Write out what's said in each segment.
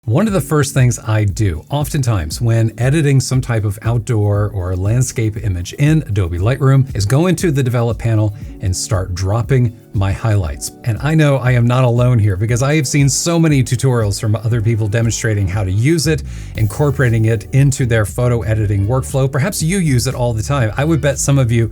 One of the first things I do oftentimes when editing some type of outdoor or landscape image in Adobe Lightroom is go into the develop panel and start dropping my highlights. And I know I am not alone here because I have seen so many tutorials from other people demonstrating how to use it, incorporating it into their photo editing workflow. Perhaps you use it all the time. I would bet some of you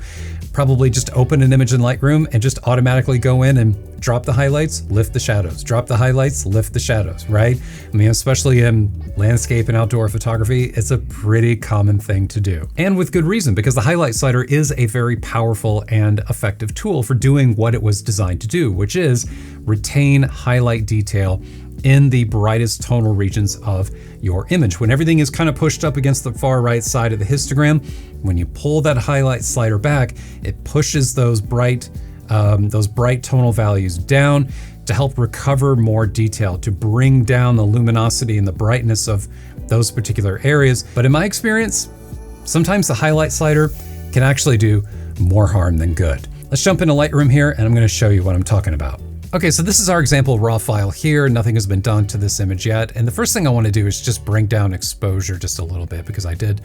probably just open an image in Lightroom and just automatically go in and drop the highlights, lift the shadows, drop the highlights, lift the shadows, right? I mean, especially in landscape and outdoor photography, it's a pretty common thing to do. And with good reason, because the highlight slider is a very powerful and effective tool for doing what it was designed to do, which is retain highlight detail in the brightest tonal regions of your image. When everything is kind of pushed up against the far right side of the histogram, when you pull that highlight slider back, it pushes those bright tonal values down to help recover more detail, to bring down the luminosity and the brightness of those particular areas. But in my experience, sometimes the highlight slider can actually do more harm than good. Let's jump into Lightroom here and I'm going to show you what I'm talking about. Okay, so this is our example raw file here. Nothing has been done to this image yet. And the first thing I want to do is just bring down exposure just a little bit because I did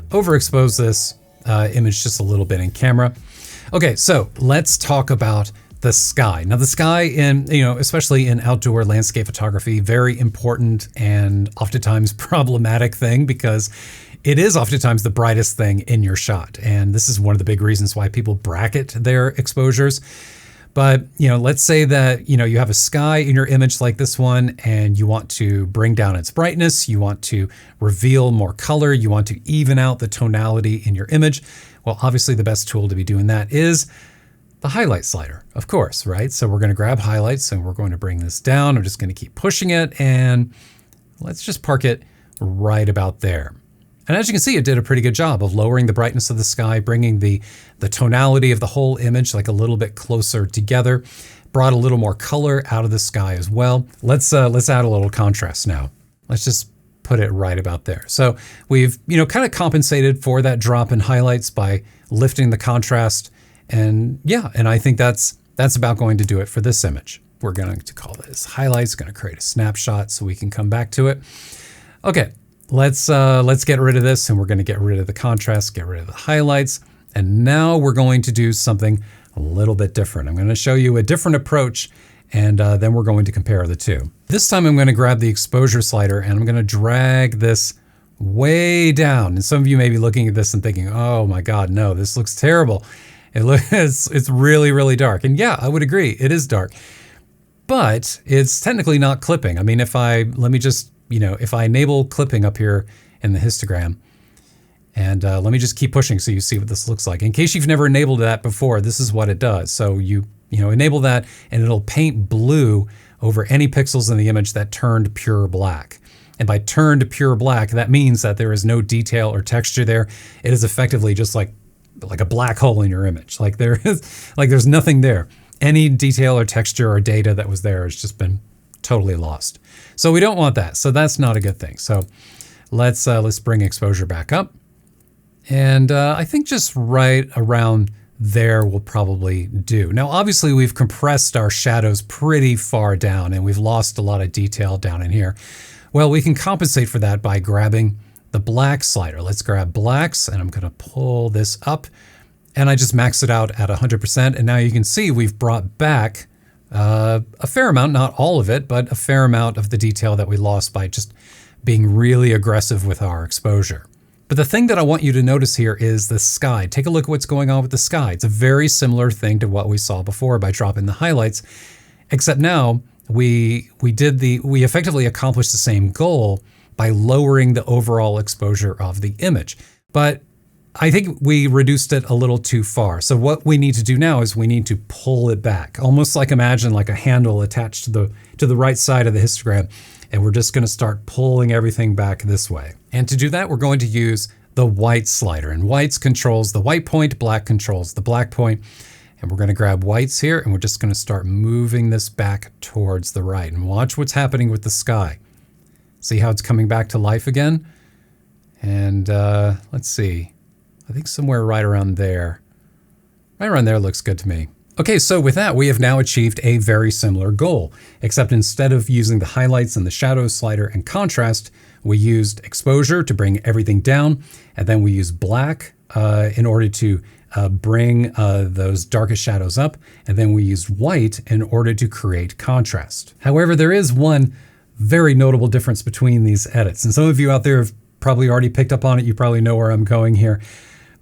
overexpose this image just a little bit in camera. Okay, so let's talk about the sky. Now the sky especially in outdoor landscape photography, very important and oftentimes problematic thing because it is oftentimes the brightest thing in your shot. And this is one of the big reasons why people bracket their exposures. But, let's say that, you have a sky in your image like this one and you want to bring down its brightness, you want to reveal more color, you want to even out the tonality in your image. Well, obviously the best tool to be doing that is the highlight slider, of course, right? So we're going to grab highlights and we're going to bring this down. I'm just going to keep pushing it and let's just park it right about there. And as you can see, it did a pretty good job of lowering the brightness of the sky, bringing the tonality of the whole image like a little bit closer together, brought a little more color out of the sky as well. Let's add a little contrast now. Let's just put it right about there. So we've, kind of compensated for that drop in highlights by lifting the contrast. And yeah, and I think that's about going to do it for this image. We're going to call this highlights, going to create a snapshot so we can come back to it. Okay. Let's get rid of this and we're going to get rid of the contrast, get rid of the highlights. And now we're going to do something a little bit different. I'm going to show you a different approach and then we're going to compare the two. This time I'm going to grab the exposure slider and I'm going to drag this way down. And some of you may be looking at this and thinking, oh my God, no, this looks terrible. It's really, really dark. And yeah, I would agree. It is dark, but it's technically not clipping. I mean, if I enable clipping up here in the histogram, and let me just keep pushing so you see what this looks like. In case you've never enabled that before, this is what it does. So you enable that and it'll paint blue over any pixels in the image that turned pure black. And by turned pure black, that means that there is no detail or texture there. It is effectively just like a black hole in your image. There's nothing there. Any detail or texture or data that was there has just been totally lost. So we don't want that. So that's not a good thing. So let's bring exposure back up. And I think just right around there will probably do. Now, obviously we've compressed our shadows pretty far down and we've lost a lot of detail down in here. Well, we can compensate for that by grabbing the black slider. Let's grab blacks and I'm going to pull this up and I just max it out at 100%. And now you can see we've brought back a fair amount, not all of it, but a fair amount of the detail that we lost by just being really aggressive with our exposure. But the thing that I want you to notice here is the sky. Take a look at what's going on with the sky. It's a very similar thing to what we saw before by dropping the highlights, except now we effectively accomplished the same goal by lowering the overall exposure of the image. But I think we reduced it a little too far. So what we need to do now is we need to pull it back, almost like imagine like a handle attached to the right side of the histogram. And we're just going to start pulling everything back this way. And to do that, we're going to use the white slider. And whites controls the white point, black controls the black point. And we're going to grab whites here and we're just going to start moving this back towards the right. And watch what's happening with the sky. See how it's coming back to life again? And let's see. I think somewhere right around there. Right around there looks good to me. Okay, so with that, we have now achieved a very similar goal, except instead of using the highlights and the shadows slider and contrast, we used exposure to bring everything down, and then we used black in order to bring those darkest shadows up, and then we used white in order to create contrast. However, there is one very notable difference between these edits, and some of you out there have probably already picked up on it. You probably know where I'm going here,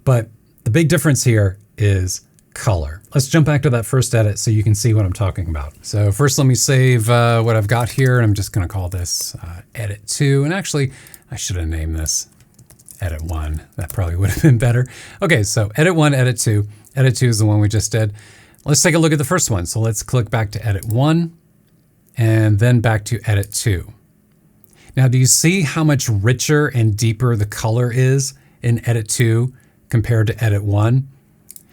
but the big difference here is color. Let's jump back to that first edit so you can see what I'm talking about. So first, let me save what I've got here, and I'm just going to call this edit 2. And actually, I should have named this edit 1. That probably would have been better. Okay, so edit 1, edit 2. Edit 2 is the one we just did. Let's take a look at the first one. So let's click back to edit 1 and then back to edit 2. Now, do you see how much richer and deeper the color is in edit 2 compared to edit 1?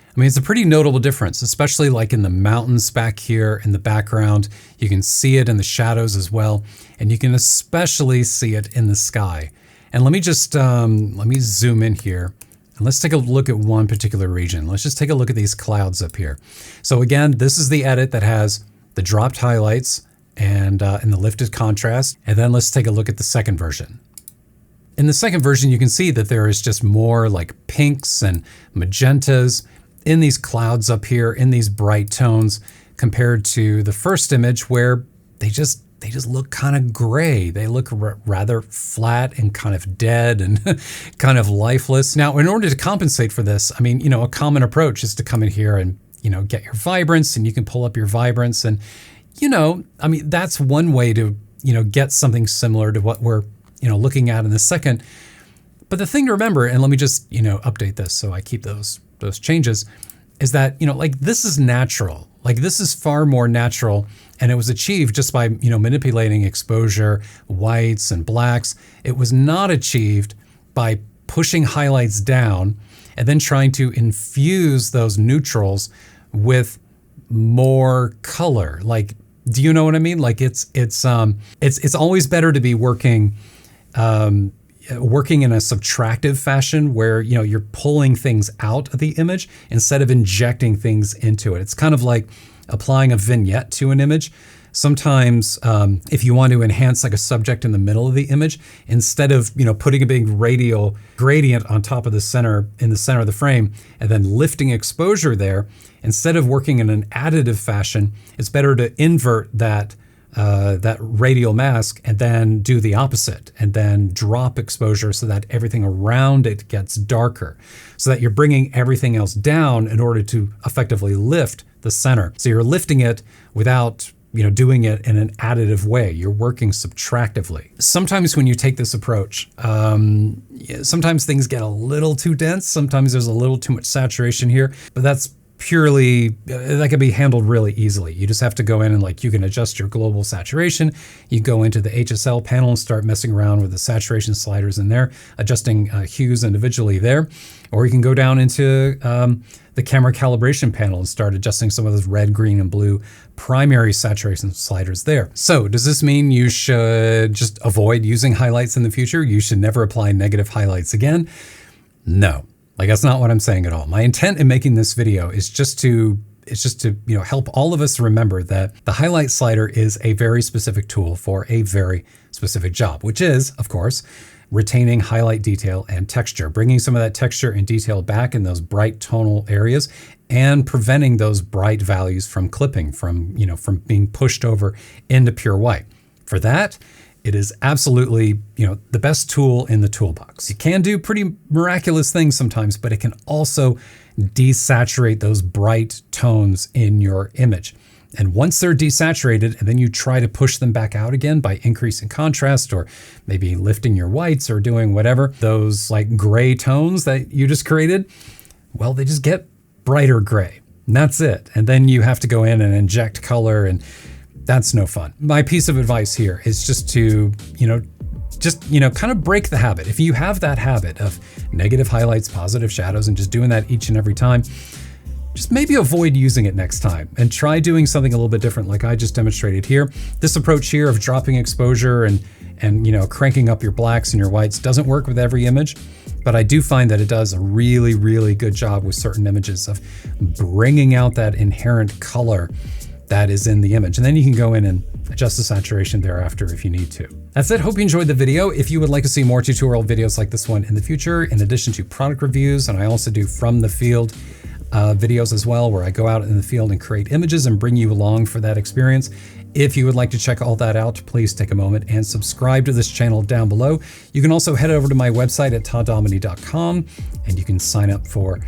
I mean, it's a pretty notable difference, especially like in the mountains back here in the background. You can see it in the shadows as well, and you can especially see it in the sky. And let me just, let me zoom in here, and let's take a look at one particular region. Let's just take a look at these clouds up here. So again, this is the edit that has the dropped highlights and the lifted contrast. And then let's take a look at the second version. In the second version, you can see that there is just more like pinks and magentas in these clouds up here, in these bright tones, compared to the first image where they just look kind of gray. They look rather flat and kind of dead and kind of lifeless. Now, in order to compensate for this, I mean, a common approach is to come in here and, get your vibrance, and you can pull up your vibrance. And, I mean, that's one way to, get something similar to what we're, looking at in the second. But the thing to remember, and let me just, update this so I keep those changes, is that, like, this is natural. Like, this is far more natural, and it was achieved just by, manipulating exposure, whites and blacks. It was not achieved by pushing highlights down and then trying to infuse those neutrals with more color. Like, do you know what I mean? Like, it's always better to be working in a subtractive fashion where, you're pulling things out of the image instead of injecting things into it. It's kind of like applying a vignette to an image. Sometimes if you want to enhance like a subject in the middle of the image, instead of, putting a big radial gradient on top of in the center of the frame and then lifting exposure there, instead of working in an additive fashion, it's better to invert that radial mask and then do the opposite and then drop exposure so that everything around it gets darker, so that you're bringing everything else down in order to effectively lift the center. So you're lifting it without doing it in an additive way. You're working subtractively. Sometimes when you take this approach, sometimes things get a little too dense. Sometimes there's a little too much saturation here, but that's purely, that can be handled really easily. You just have to go in and you can adjust your global saturation. You go into the HSL panel and start messing around with the saturation sliders in there, adjusting hues individually there. Or you can go down into the camera calibration panel and start adjusting some of those red, green, and blue primary saturation sliders there. So does this mean you should just avoid using highlights in the future? You should never apply negative highlights again? No. That's not what I'm saying at all. My intent in making this video is just to help all of us remember that the highlight slider is a very specific tool for a very specific job, which is, of course, retaining highlight detail and texture, bringing some of that texture and detail back in those bright tonal areas and preventing those bright values from clipping, from being pushed over into pure white. For that, it is absolutely, the best tool in the toolbox. It can do pretty miraculous things sometimes, but it can also desaturate those bright tones in your image. And once they're desaturated and then you try to push them back out again by increasing contrast or maybe lifting your whites or doing whatever, those gray tones that you just created, well, they just get brighter gray. And that's it. And then you have to go in and inject color, and that's no fun. My piece of advice here is just to, kind of break the habit. If you have that habit of negative highlights, positive shadows, and just doing that each and every time, just maybe avoid using it next time and try doing something a little bit different like I just demonstrated here. This approach here of dropping exposure and And cranking up your blacks and your whites doesn't work with every image, but I do find that it does a really, really good job with certain images of bringing out that inherent color that is in the image. And then you can go in and adjust the saturation thereafter if you need to. That's it. Hope you enjoyed the video. If you would like to see more tutorial videos like this one in the future, in addition to product reviews, and I also do from the field videos as well, where I go out in the field and create images and bring you along for that experience. If you would like to check all that out, please take a moment and subscribe to this channel down below. You can also head over to my website at todddominey.com and you can sign up for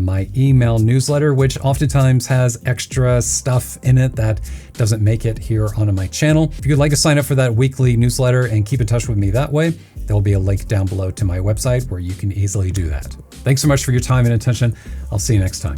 my email newsletter, which oftentimes has extra stuff in it that doesn't make it here on my channel. If you'd like to sign up for that weekly newsletter and keep in touch with me that way, there'll be a link down below to my website where you can easily do that. Thanks so much for your time and attention. I'll see you next time.